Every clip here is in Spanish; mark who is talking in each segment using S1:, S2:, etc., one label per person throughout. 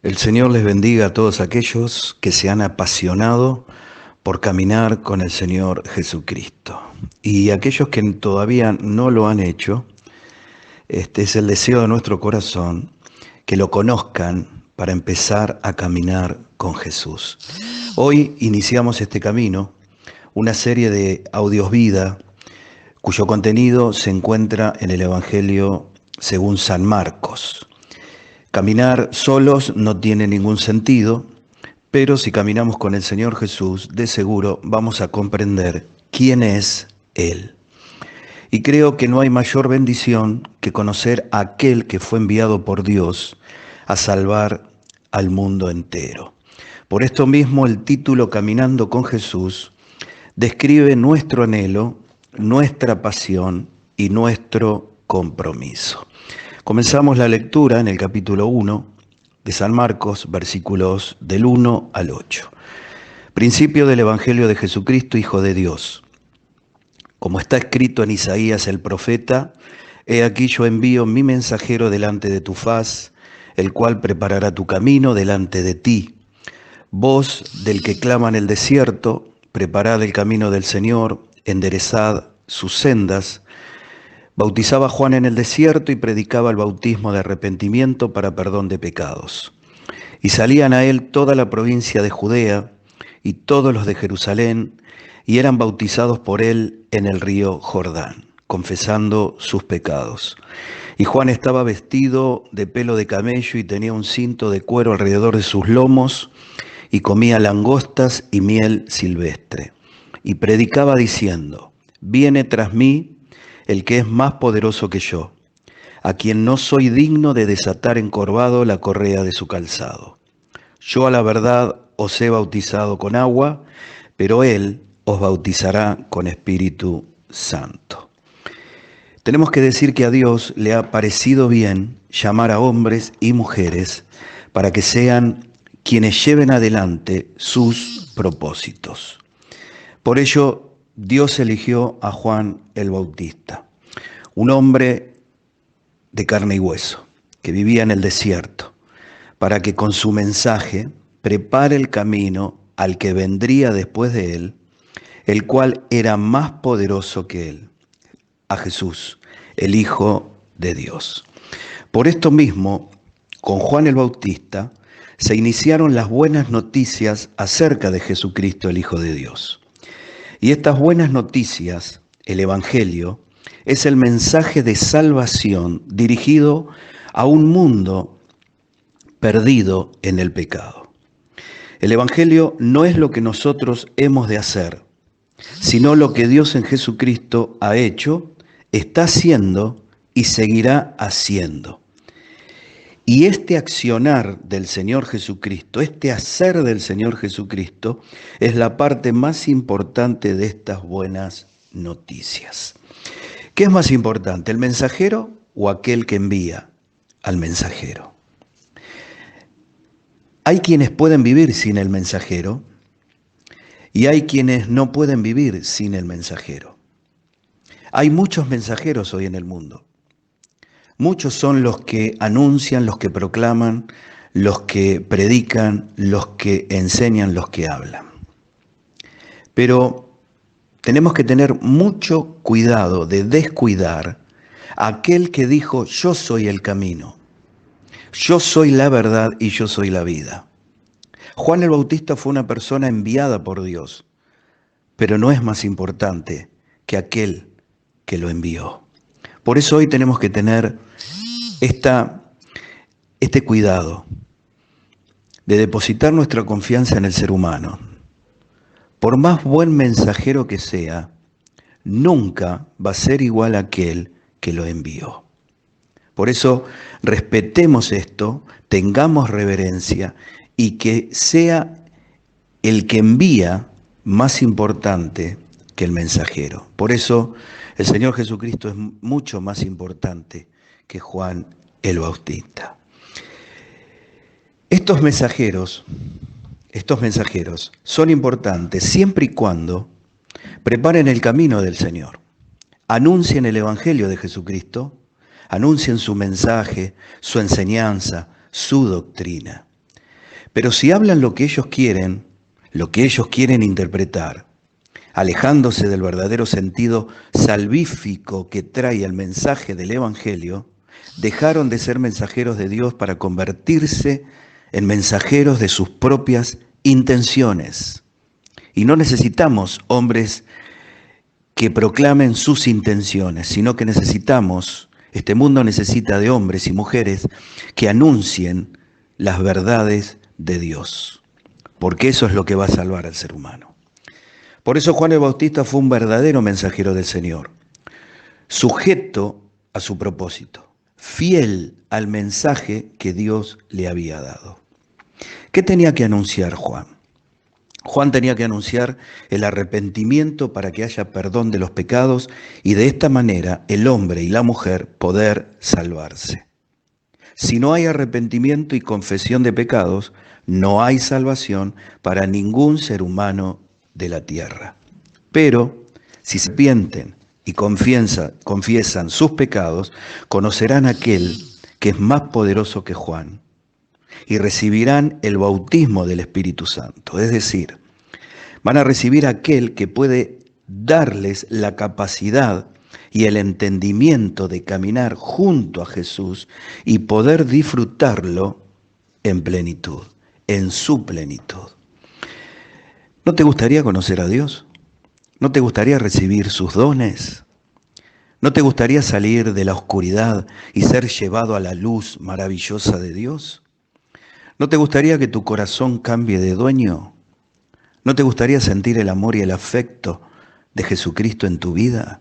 S1: El Señor les bendiga a todos aquellos que se han apasionado por caminar con el Señor Jesucristo. Y aquellos que todavía no lo han hecho, este es el deseo de nuestro corazón, que lo conozcan para empezar a caminar con Jesús. Hoy iniciamos este camino, una serie de audios vida, cuyo contenido se encuentra en el Evangelio según San Marcos. Caminar solos no tiene ningún sentido, pero si caminamos con el Señor Jesús, de seguro vamos a comprender quién es Él. Y creo que no hay mayor bendición que conocer a aquel que fue enviado por Dios a salvar al mundo entero. Por esto mismo el título Caminando con Jesús describe nuestro anhelo, nuestra pasión y nuestro compromiso. Comenzamos la lectura en el capítulo 1 de San Marcos, versículos del 1 al 8. Principio del Evangelio de Jesucristo, Hijo de Dios. Como está escrito en Isaías el profeta, he aquí yo envío mi mensajero delante de tu faz, el cual preparará tu camino delante de ti. Voz del que clama en el desierto, preparad el camino del Señor, enderezad sus sendas. Bautizaba Juan en el desierto y predicaba el bautismo de arrepentimiento para perdón de pecados. Y salían a él toda la provincia de Judea y todos los de Jerusalén, y eran bautizados por él en el río Jordán, confesando sus pecados. Y Juan estaba vestido de pelo de camello y tenía un cinto de cuero alrededor de sus lomos, y comía langostas y miel silvestre. Y predicaba diciendo: viene tras mí el que es más poderoso que yo, a quien no soy digno de desatar encorvado la correa de su calzado. Yo a la verdad os he bautizado con agua, pero él os bautizará con Espíritu Santo. Tenemos que decir que a Dios le ha parecido bien llamar a hombres y mujeres para que sean quienes lleven adelante sus propósitos. Por ello, Dios eligió a Juan el Bautista, un hombre de carne y hueso, que vivía en el desierto, para que con su mensaje prepare el camino al que vendría después de él, el cual era más poderoso que él, a Jesús, el Hijo de Dios. Por esto mismo, con Juan el Bautista, se iniciaron las buenas noticias acerca de Jesucristo, el Hijo de Dios. Y estas buenas noticias, el Evangelio, es el mensaje de salvación dirigido a un mundo perdido en el pecado. El Evangelio no es lo que nosotros hemos de hacer, sino lo que Dios en Jesucristo ha hecho, está haciendo y seguirá haciendo. Y este accionar del Señor Jesucristo, este hacer del Señor Jesucristo, es la parte más importante de estas buenas noticias. ¿Qué es más importante, el mensajero o aquel que envía al mensajero? Hay quienes pueden vivir sin el mensajero y hay quienes no pueden vivir sin el mensajero. Hay muchos mensajeros hoy en el mundo. Muchos son los que anuncian, los que proclaman, los que predican, los que enseñan, los que hablan. Pero tenemos que tener mucho cuidado de descuidar a aquel que dijo: yo soy el camino, yo soy la verdad y yo soy la vida. Juan el Bautista fue una persona enviada por Dios, pero no es más importante que aquel que lo envió. Por eso hoy tenemos que tener este cuidado de depositar nuestra confianza en el ser humano. Por más buen mensajero que sea, nunca va a ser igual a aquel que lo envió. Por eso respetemos esto, tengamos reverencia y que sea el que envía más importante que el mensajero. Por eso el Señor Jesucristo es mucho más importante que Juan el Bautista. Estos mensajeros son importantes siempre y cuando preparen el camino del Señor, anuncien el Evangelio de Jesucristo, anuncien su mensaje, su enseñanza, su doctrina. Pero si hablan lo que ellos quieren interpretar, alejándose del verdadero sentido salvífico que trae el mensaje del Evangelio, dejaron de ser mensajeros de Dios para convertirse en mensajeros de sus propias intenciones. Y no necesitamos hombres que proclamen sus intenciones, sino que este mundo necesita de hombres y mujeres que anuncien las verdades de Dios, porque eso es lo que va a salvar al ser humano. Por eso Juan el Bautista fue un verdadero mensajero del Señor, sujeto a su propósito, fiel al mensaje que Dios le había dado. ¿Qué tenía que anunciar Juan? Juan tenía que anunciar el arrepentimiento para que haya perdón de los pecados y de esta manera el hombre y la mujer poder salvarse. Si no hay arrepentimiento y confesión de pecados, no hay salvación para ningún ser humano de la tierra. Pero si se arrepienten y confiesan sus pecados, conocerán a aquel que es más poderoso que Juan y recibirán el bautismo del Espíritu Santo. Es decir, van a recibir a aquel que puede darles la capacidad y el entendimiento de caminar junto a Jesús y poder disfrutarlo en plenitud, en su plenitud. ¿No te gustaría conocer a Dios? ¿No te gustaría recibir sus dones? ¿No te gustaría salir de la oscuridad y ser llevado a la luz maravillosa de Dios? ¿No te gustaría que tu corazón cambie de dueño? ¿No te gustaría sentir el amor y el afecto de Jesucristo en tu vida?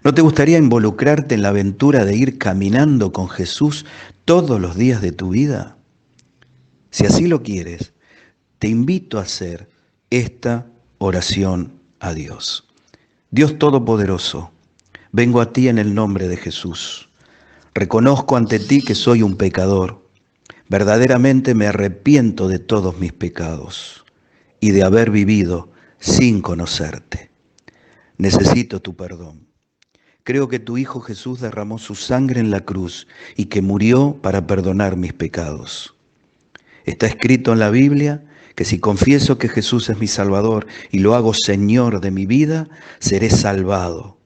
S1: ¿No te gustaría involucrarte en la aventura de ir caminando con Jesús todos los días de tu vida? Si así lo quieres, te invito a hacer esta oración a Dios. Dios Todopoderoso, vengo a ti en el nombre de Jesús. Reconozco ante ti que soy un pecador. Verdaderamente me arrepiento de todos mis pecados y de haber vivido sin conocerte. Necesito tu perdón. Creo que tu Hijo Jesús derramó su sangre en la cruz y que murió para perdonar mis pecados. Está escrito en la Biblia que si confieso que Jesús es mi Salvador y lo hago Señor de mi vida, seré salvado.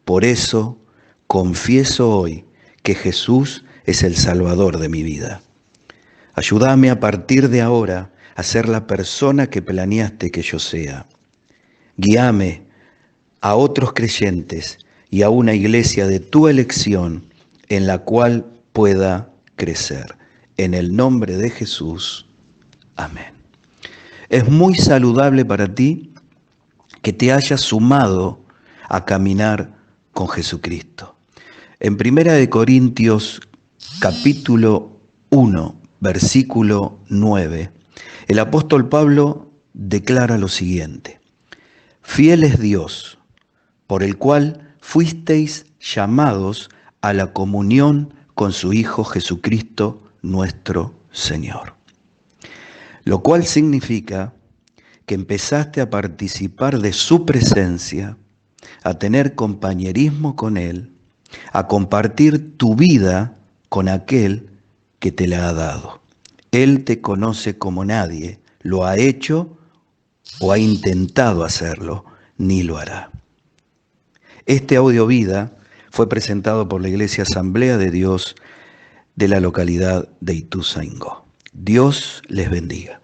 S1: Por eso confieso hoy que Jesús es el Salvador de mi vida. Ayúdame a partir de ahora a ser la persona que planeaste que yo sea. Guíame a otros creyentes y a una iglesia de tu elección en la cual pueda crecer. En el nombre de Jesús. Amén. Es muy saludable para ti que te hayas sumado a caminar con Jesucristo. En 1 Corintios capítulo 1, versículo 9, el apóstol Pablo declara lo siguiente: fiel es Dios, por el cual fuisteis llamados a la comunión con su Hijo Jesucristo, nuestro Señor. Lo cual significa que empezaste a participar de su presencia, a tener compañerismo con Él, a compartir tu vida con aquel que te la ha dado. Él te conoce como nadie lo ha hecho o ha intentado hacerlo, ni lo hará. Este audio vida fue presentado por la Iglesia Asamblea de Dios de la localidad de Ituzaingó. Dios les bendiga.